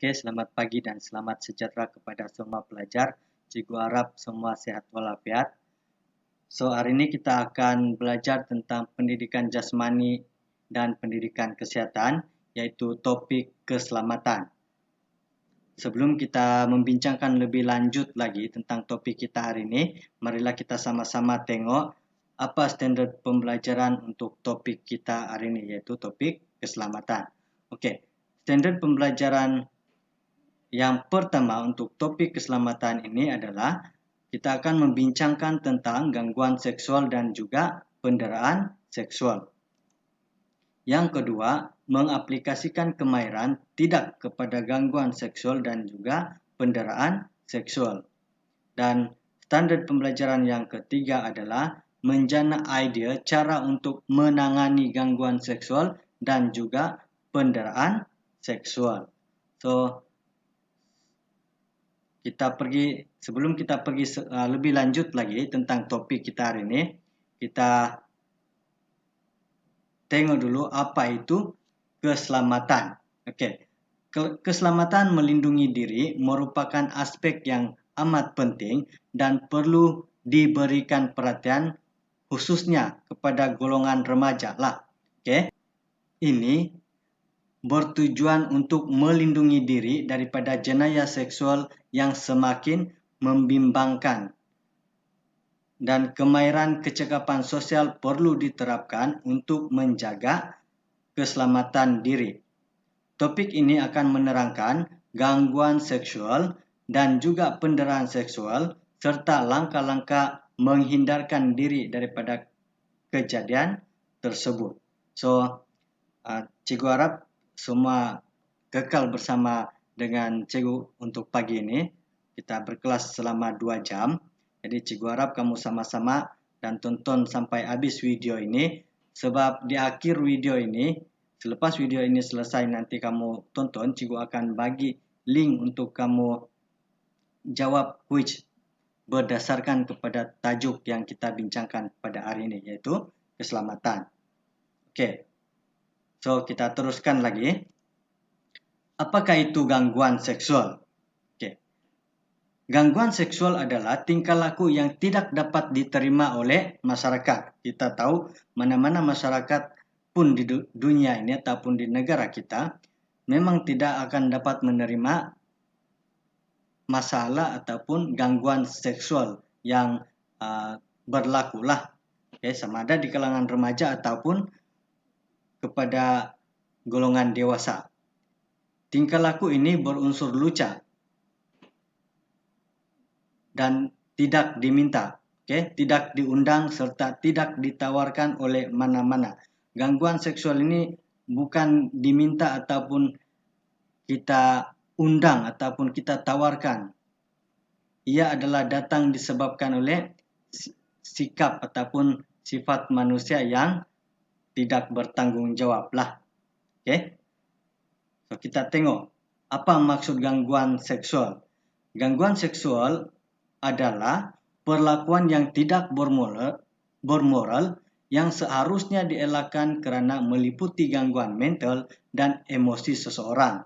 Oke, selamat pagi dan selamat sejahtera kepada semua pelajar. Cikgu harap semua sehat walafiat. So, hari ini kita akan belajar tentang pendidikan jasmani dan pendidikan kesehatan, yaitu topik keselamatan. Sebelum kita membincangkan lebih lanjut lagi tentang topik kita hari ini, marilah kita sama-sama tengok apa standard pembelajaran untuk topik kita hari ini, yaitu topik keselamatan. Oke, standard pembelajaran yang pertama untuk topik keselamatan ini adalah kita akan membincangkan tentang gangguan seksual dan juga penderaan seksual. Yang kedua, mengaplikasikan kemahiran tidak kepada gangguan seksual dan juga penderaan seksual. Dan standard pembelajaran yang ketiga adalah menjana idea cara untuk menangani gangguan seksual dan juga penderaan seksual. So, sebelum kita pergi lebih lanjut lagi tentang topik kita hari ini, kita tengok dulu apa itu keselamatan. Oke. Keselamatan melindungi diri merupakan aspek yang amat penting dan perlu diberikan perhatian khususnya kepada golongan remaja lah. Oke. Ini bertujuan untuk melindungi diri daripada jenayah seksual yang semakin membimbangkan. Dan kemahiran kecekapan sosial perlu diterapkan untuk menjaga keselamatan diri. Topik ini akan menerangkan gangguan seksual dan juga penderaan seksual serta langkah-langkah menghindarkan diri daripada kejadian tersebut. So, cikgu harap semua kekal bersama dengan cikgu untuk pagi ini. Kita berkelas selama 2 jam. Jadi cikgu harap kamu sama-sama dan tonton sampai habis video ini. Sebab di akhir video ini, selepas video ini selesai nanti kamu tonton, cikgu akan bagi link untuk kamu jawab quiz berdasarkan kepada tajuk yang kita bincangkan pada hari ini, yaitu keselamatan. Oke. So, kita teruskan lagi. Apakah itu gangguan seksual? Oke. Gangguan seksual adalah tingkah laku yang tidak dapat diterima oleh masyarakat. Kita tahu mana-mana masyarakat pun di dunia ini ataupun di negara kita memang tidak akan dapat menerima masalah ataupun gangguan seksual yang berlaku lah. Okay, sama ada di kalangan remaja ataupun kepada golongan dewasa. Tingkah laku ini berunsur lucu dan tidak diminta, tidak diundang serta tidak ditawarkan oleh mana-mana. Gangguan seksual ini bukan diminta ataupun kita undang ataupun kita tawarkan. Ia adalah datang disebabkan oleh sikap ataupun sifat manusia yang tidak bertanggungjawab lah. So, kita tengok apa maksud gangguan seksual. Gangguan seksual adalah perlakuan yang tidak bermoral yang seharusnya dielakkan kerana meliputi gangguan mental dan emosi seseorang.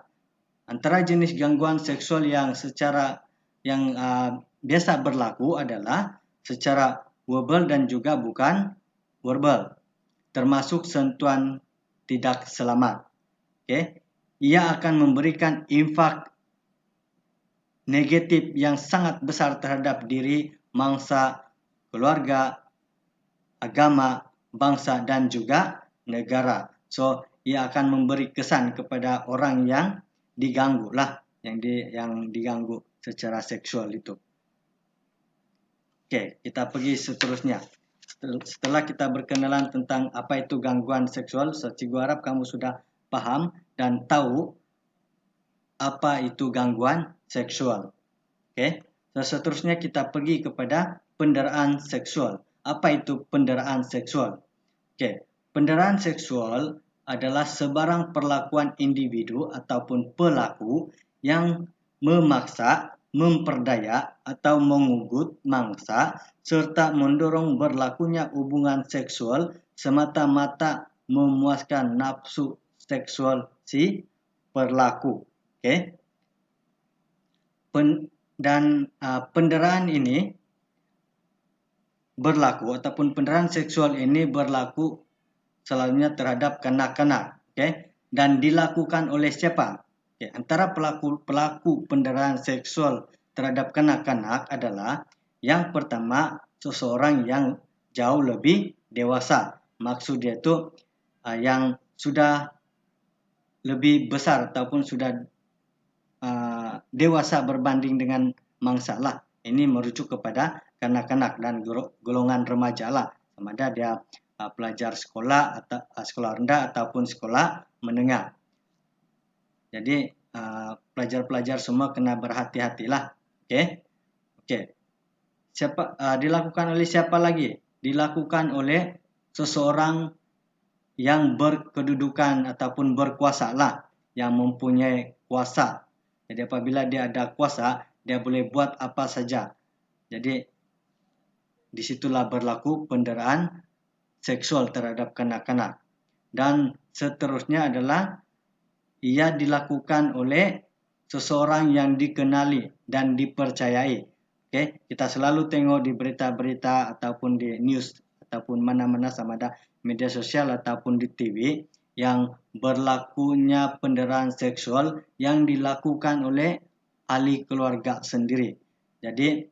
Antara jenis gangguan seksual yang biasa berlaku adalah secara verbal dan juga bukan verbal, termasuk sentuhan tidak selamat. Ia akan memberikan impak negatif yang sangat besar terhadap diri, mangsa, keluarga, agama, bangsa dan juga negara. So, ia akan memberi kesan kepada orang yang diganggu lah, yang diganggu secara seksual itu. Oke, kita pergi seterusnya. Setelah kita berkenalan tentang apa itu gangguan seksual, cikgu harap kamu sudah paham dan tahu apa itu gangguan seksual. Seterusnya kita pergi kepada penderaan seksual. Apa itu penderaan seksual? Penderaan seksual adalah sebarang perlakuan individu ataupun pelaku yang memaksa, memperdaya atau mengugut mangsa serta mendorong berlakunya hubungan seksual semata-mata memuaskan nafsu seksual si pelaku. Penderaan ini berlaku ataupun penderitaan seksual ini berlaku selalunya terhadap kanak-kanak, dan dilakukan oleh siapa? Antara pelaku penderitaan seksual terhadap kanak-kanak adalah yang pertama seseorang yang jauh lebih dewasa. Maksud dia itu yang sudah lebih besar ataupun sudah dewasa berbanding dengan mangsa lah. Ini merujuk kepada kanak-kanak dan golongan remaja lah. Sama ada dia pelajar sekolah atau sekolah rendah ataupun sekolah menengah. Jadi pelajar-pelajar semua kena berhati-hatilah. Okey. Dilakukan oleh siapa lagi? Dilakukan oleh seseorang yang berkedudukan ataupun berkuasa lah, yang mempunyai kuasa. Jadi apabila dia ada kuasa, dia boleh buat apa saja. Jadi disitulah berlaku penderitaan seksual terhadap kanak-kanak. Dan seterusnya adalah ia dilakukan oleh seseorang yang dikenali dan dipercayai. Kita selalu tengok di berita-berita ataupun di news ataupun mana-mana sama ada media sosial ataupun di TV yang berlakunya penderitaan seksual yang dilakukan oleh ahli keluarga sendiri. Jadi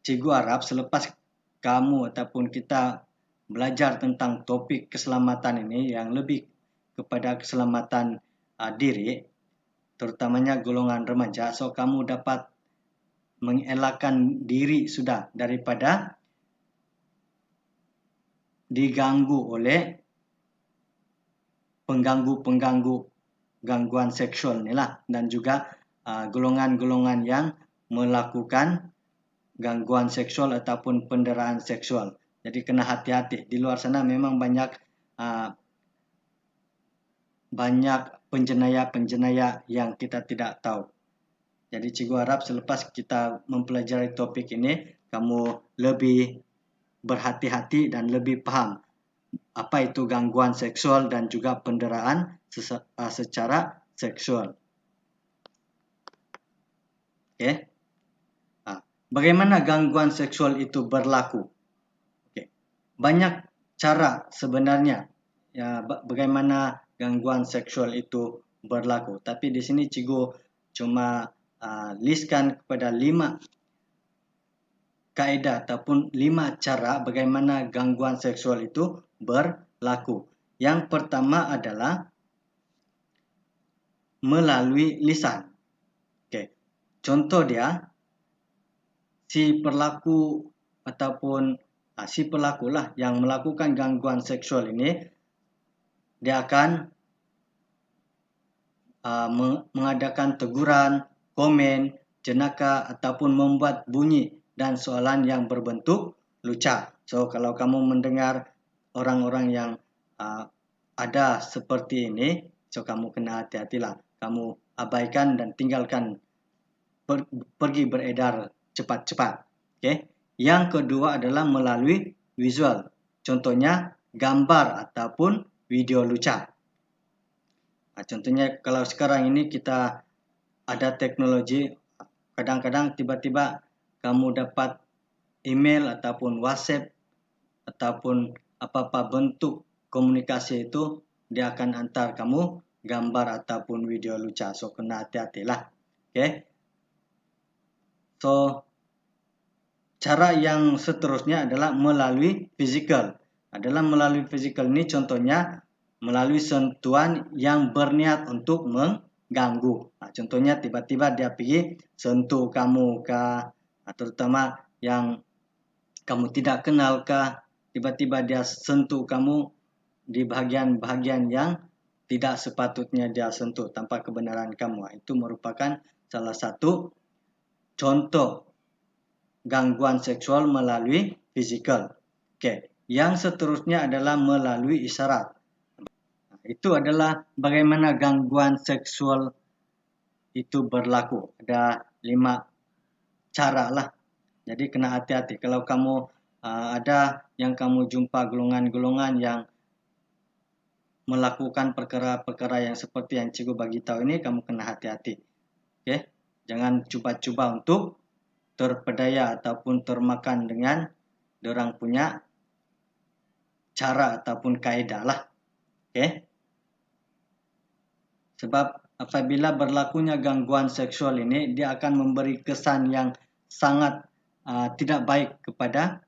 Cikgu harap selepas kamu ataupun kita belajar tentang topik keselamatan ini yang lebih kepada keselamatan diri, terutamanya golongan remaja, so kamu dapat mengelakkan diri sudah daripada diganggu oleh pengganggu-pengganggu gangguan seksual inilah, dan juga golongan-golongan yang melakukan gangguan seksual ataupun penderitaan seksual. Jadi kena hati-hati. Di luar sana memang banyak penjenayah-penjenayah yang kita tidak tahu. Jadi cikgu harap selepas kita mempelajari topik ini, kamu lebih berhati-hati dan lebih paham apa itu gangguan seksual dan juga penderitaan secara seksual. Bagaimana gangguan seksual itu berlaku? Banyak cara sebenarnya bagaimana gangguan seksual itu berlaku. Tapi di sini cikgu cuma listkan kepada 5 kaedah ataupun 5 cara bagaimana gangguan seksual itu berlaku. Yang pertama adalah melalui lisan. Contoh dia, si pelaku ataupun si pelakulah yang melakukan gangguan seksual ini, dia akan mengadakan teguran, komen, jenaka ataupun membuat bunyi dan soalan yang berbentuk lucah. So kalau kamu mendengar orang-orang yang ada seperti ini, so kamu kena hati-hatilah. Kamu abaikan dan tinggalkan, pergi beredar cepat-cepat. Yang kedua adalah melalui visual. Contohnya gambar ataupun video lucah. Contohnya kalau sekarang ini kita ada teknologi, kadang-kadang tiba-tiba kamu dapat email ataupun WhatsApp ataupun apa-apa bentuk komunikasi itu, dia akan antar kamu gambar ataupun video lucah. So kena hati-hatilah. So cara yang seterusnya adalah melalui fizikal. Melalui fizikal ini contohnya melalui sentuhan yang berniat untuk mengganggu. Contohnya tiba-tiba dia pergi sentuh kamu terutama yang kamu tidak kenal tiba-tiba dia sentuh kamu di bahagian-bahagian yang tidak sepatutnya dia sentuh tanpa kebenaran kamu. Itu merupakan salah satu contoh gangguan seksual melalui fizikal. Yang seterusnya adalah melalui isyarat. Itu adalah bagaimana gangguan seksual itu berlaku. Ada 5 cara lah. Jadi kena hati-hati. Kalau kamu ada yang kamu jumpa golongan-golongan yang melakukan perkara-perkara yang seperti yang cikgu bagi tahu ini, kamu kena hati-hati. Okey, jangan cuba-cuba untuk terpedaya ataupun termakan dengan dorang punya cara ataupun kaedah lah. Okey. Sebab apabila berlakunya gangguan seksual ini, dia akan memberi kesan yang sangat tidak baik kepada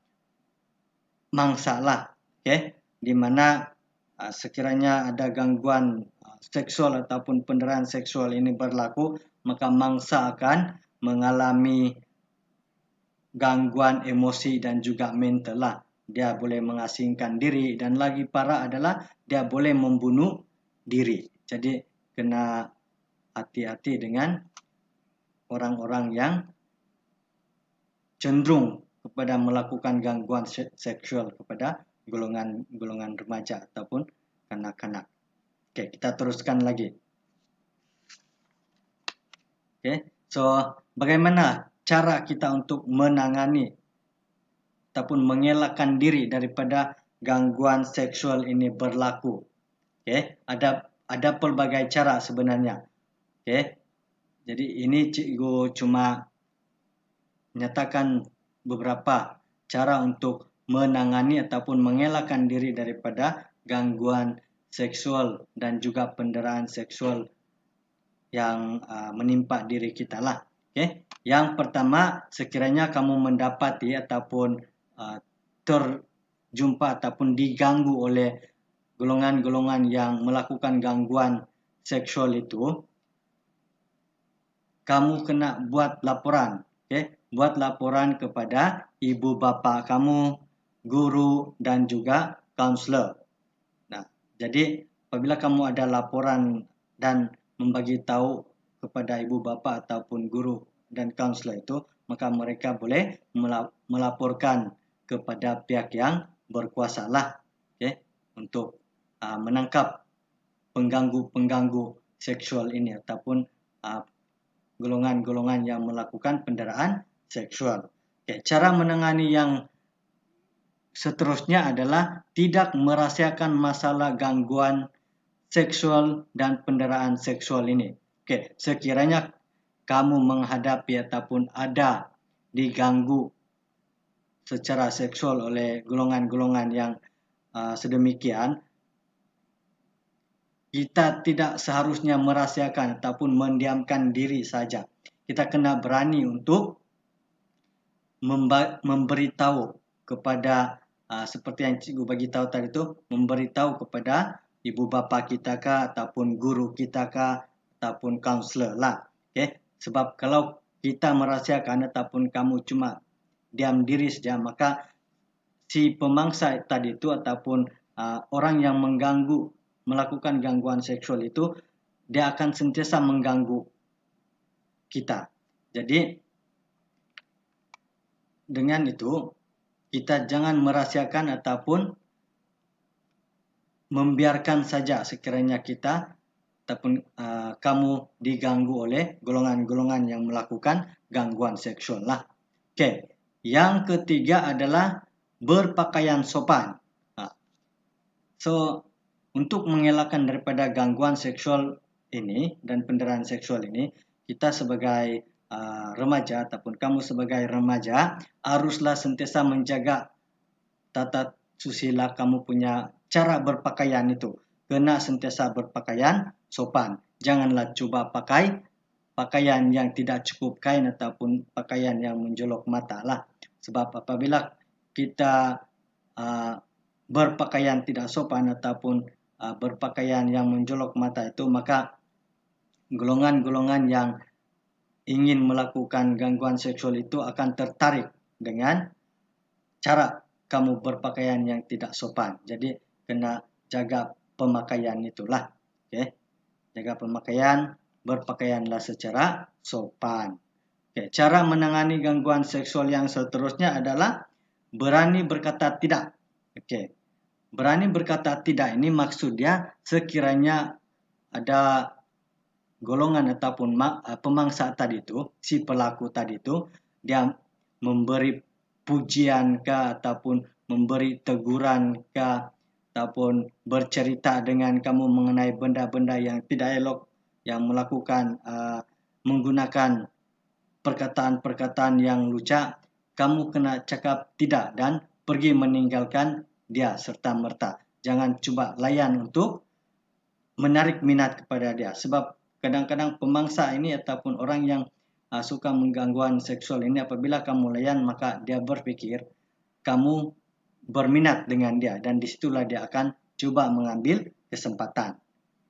mangsa lah. Okey, di mana sekiranya ada gangguan seksual ataupun penderitaan seksual ini berlaku, maka mangsa akan mengalami gangguan emosi dan juga mental lah. Dia boleh mengasingkan diri dan lagi parah adalah dia boleh membunuh diri. Jadi kena hati-hati dengan orang-orang yang cenderung kepada melakukan gangguan seksual kepada golongan remaja ataupun kanak-kanak. Okey, kita teruskan lagi. Okey, so bagaimana cara kita untuk menangani ataupun mengelakkan diri daripada gangguan seksual ini berlaku? Okey, ada pelbagai cara sebenarnya. Okey. Jadi ini cikgu cuma menyatakan beberapa cara untuk menangani ataupun mengelakkan diri daripada gangguan seksual dan juga penderitaan seksual yang menimpa diri kita lah. Okay? Yang pertama, sekiranya kamu mendapati ataupun terjumpa ataupun diganggu oleh golongan-golongan yang melakukan gangguan seksual itu, kamu kena buat laporan. Okay? Buat laporan kepada ibu bapa kamu, guru dan juga kaunselor. Nah, jadi apabila kamu ada laporan dan membagi tahu kepada ibu bapa ataupun guru dan kaunselor itu, maka mereka boleh melaporkan kepada pihak yang berkuasa lah, okay, untuk menangkap pengganggu-pengganggu seksual ini ataupun golongan-golongan yang melakukan penderitaan seksual. Okay, cara menangani yang seterusnya adalah tidak merahasiakan masalah gangguan seksual dan penderitaan seksual ini. Okey, sekiranya kamu menghadapi ataupun ada diganggu secara seksual oleh golongan-golongan yang sedemikian, kita tidak seharusnya merahasiakan ataupun mendiamkan diri saja. Kita kena berani untuk memberitahu kepada seperti yang cikgu bagi tahu tadi tu, memberitahu kepada ibu bapa kita kah ataupun guru kita kah ataupun kaunselor lah. Okay? Sebab kalau kita merahsiakan ataupun kamu cuma diam diri saja, maka si pemangsa tadi itu ataupun orang yang mengganggu, melakukan gangguan seksual itu, dia akan sentiasa mengganggu kita. Jadi dengan itu, kita jangan merahsiakan ataupun membiarkan saja sekiranya kita ataupun kamu diganggu oleh golongan-golongan yang melakukan gangguan seksual lah. Okey, yang ketiga adalah berpakaian sopan. So, untuk mengelakkan daripada gangguan seksual ini dan penderitaan seksual ini, kita sebagai remaja ataupun kamu sebagai remaja haruslah sentiasa menjaga tata susila kamu punya cara berpakaian itu. Kena sentiasa berpakaian sopan. Janganlah cuba pakai pakaian yang tidak cukup kain ataupun pakaian yang menjolok mata lah. Sebab apabila kita berpakaian tidak sopan ataupun berpakaian yang menjolok mata itu, maka golongan-golongan yang ingin melakukan gangguan seksual itu akan tertarik dengan cara kamu berpakaian yang tidak sopan. Jadi kena jaga pemakaian itulah. Okay? Jaga pemakaian, berpakaianlah secara sopan. Okay. Cara menangani gangguan seksual yang seterusnya adalah berani berkata tidak. Okay. Berani berkata tidak ini maksudnya sekiranya ada golongan ataupun pemangsa tadi itu, si pelaku tadi itu, dia memberi pujian kah ataupun memberi teguran kah ataupun bercerita dengan kamu mengenai benda-benda yang tidak elok, yang melakukan menggunakan perkataan-perkataan yang lucak, kamu kena cakap tidak dan pergi meninggalkan dia serta-merta. Jangan cuba layan untuk menarik minat kepada dia. Sebab kadang-kadang pemangsa ini ataupun orang yang suka menggangguan seksual ini, apabila kamu layan, maka dia berpikir kamu berminat dengan dia dan disitulah dia akan cuba mengambil kesempatan.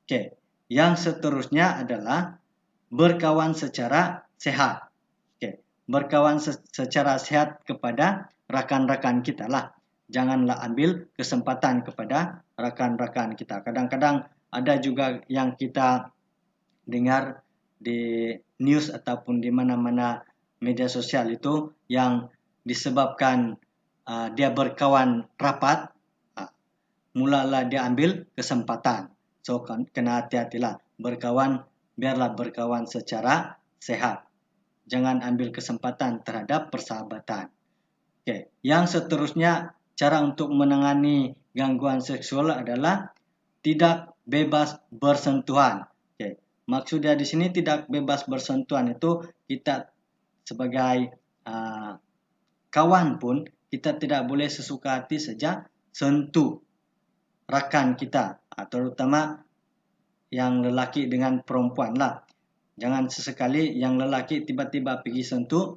Okey. Yang seterusnya adalah berkawan secara sehat. Okey. Berkawan secara sehat kepada rakan-rakan kita lah. Janganlah ambil kesempatan kepada rakan-rakan kita. Kadang-kadang ada juga yang kita dengar di news ataupun di mana-mana media sosial itu yang disebabkan dia berkawan rapat, mulalah dia ambil kesempatan. So, kena hati-hatilah. Biarlah berkawan secara sehat. Jangan ambil kesempatan terhadap persahabatan. Okay. Yang seterusnya, cara untuk menangani gangguan seksual adalah tidak bebas bersentuhan. Okay. Maksudnya di sini tidak bebas bersentuhan itu kita sebagai kawan pun kita tidak boleh sesuka hati saja sentuh rakan kita, terutama yang lelaki dengan perempuan lah. Jangan sesekali yang lelaki tiba-tiba pergi sentuh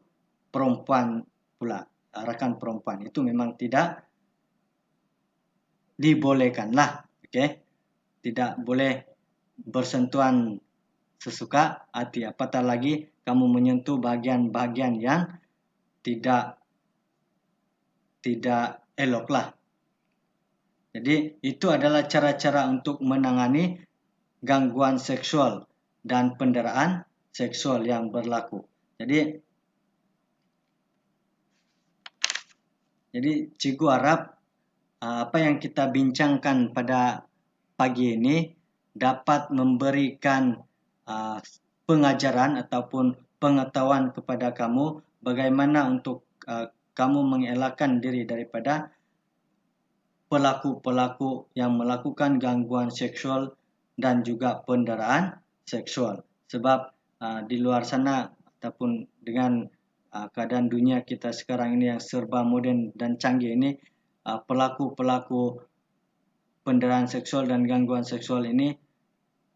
perempuan pula, rakan perempuan. Itu memang tidak dibolehkan lah. Okay? Tidak boleh bersentuhan sesuka hati. Apatah lagi kamu menyentuh bahagian-bahagian yang tidak elok lah. Jadi itu adalah cara-cara untuk menangani gangguan seksual dan penderaan seksual yang berlaku. Jadi Cikgu harap apa yang kita bincangkan pada pagi ini dapat memberikan pengajaran ataupun pengetahuan kepada kamu bagaimana untuk kamu mengelakkan diri daripada pelaku-pelaku yang melakukan gangguan seksual dan juga penderaan seksual. Sebab di luar sana ataupun dengan keadaan dunia kita sekarang ini yang serba moden dan canggih ini, pelaku-pelaku penderaan seksual dan gangguan seksual ini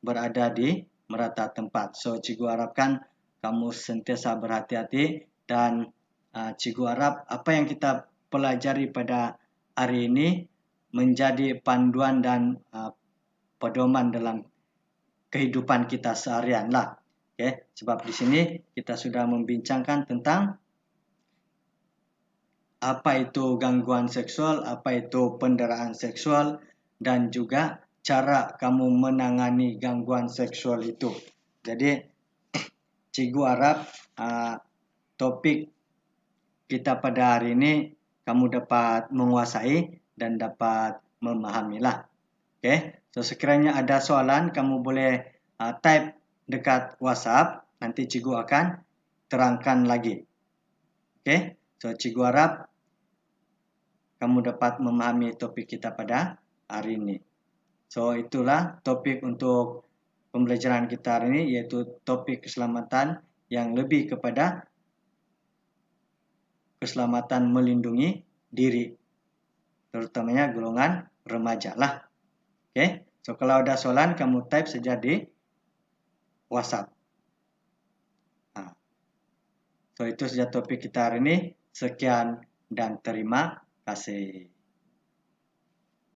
berada di merata tempat. So, cikgu harapkan kamu sentiasa berhati-hati dan cikgu harap apa yang kita pelajari pada hari ini menjadi panduan dan pedoman dalam kehidupan kita seharian lah. Okay? Sebab di sini kita sudah membincangkan tentang apa itu gangguan seksual, apa itu penderaan seksual, dan juga cara kamu menangani gangguan seksual itu. Jadi, cikgu harap topik kita pada hari ini kamu dapat menguasai dan dapat memahamilah. Okay? So, sekiranya ada soalan, kamu boleh type dekat WhatsApp. Nanti cikgu akan terangkan lagi. Okay? So, cikgu harap kamu dapat memahami topik kita pada hari ini. So, itulah topik untuk pembelajaran kita hari ini, yaitu topik keselamatan yang lebih kepada keselamatan melindungi diri, terutamanya golongan remaja lah. Okay? So, kalau ada soalan, kamu type saja di WhatsApp. So, itu saja topik kita hari ini. Sekian dan terima kasih.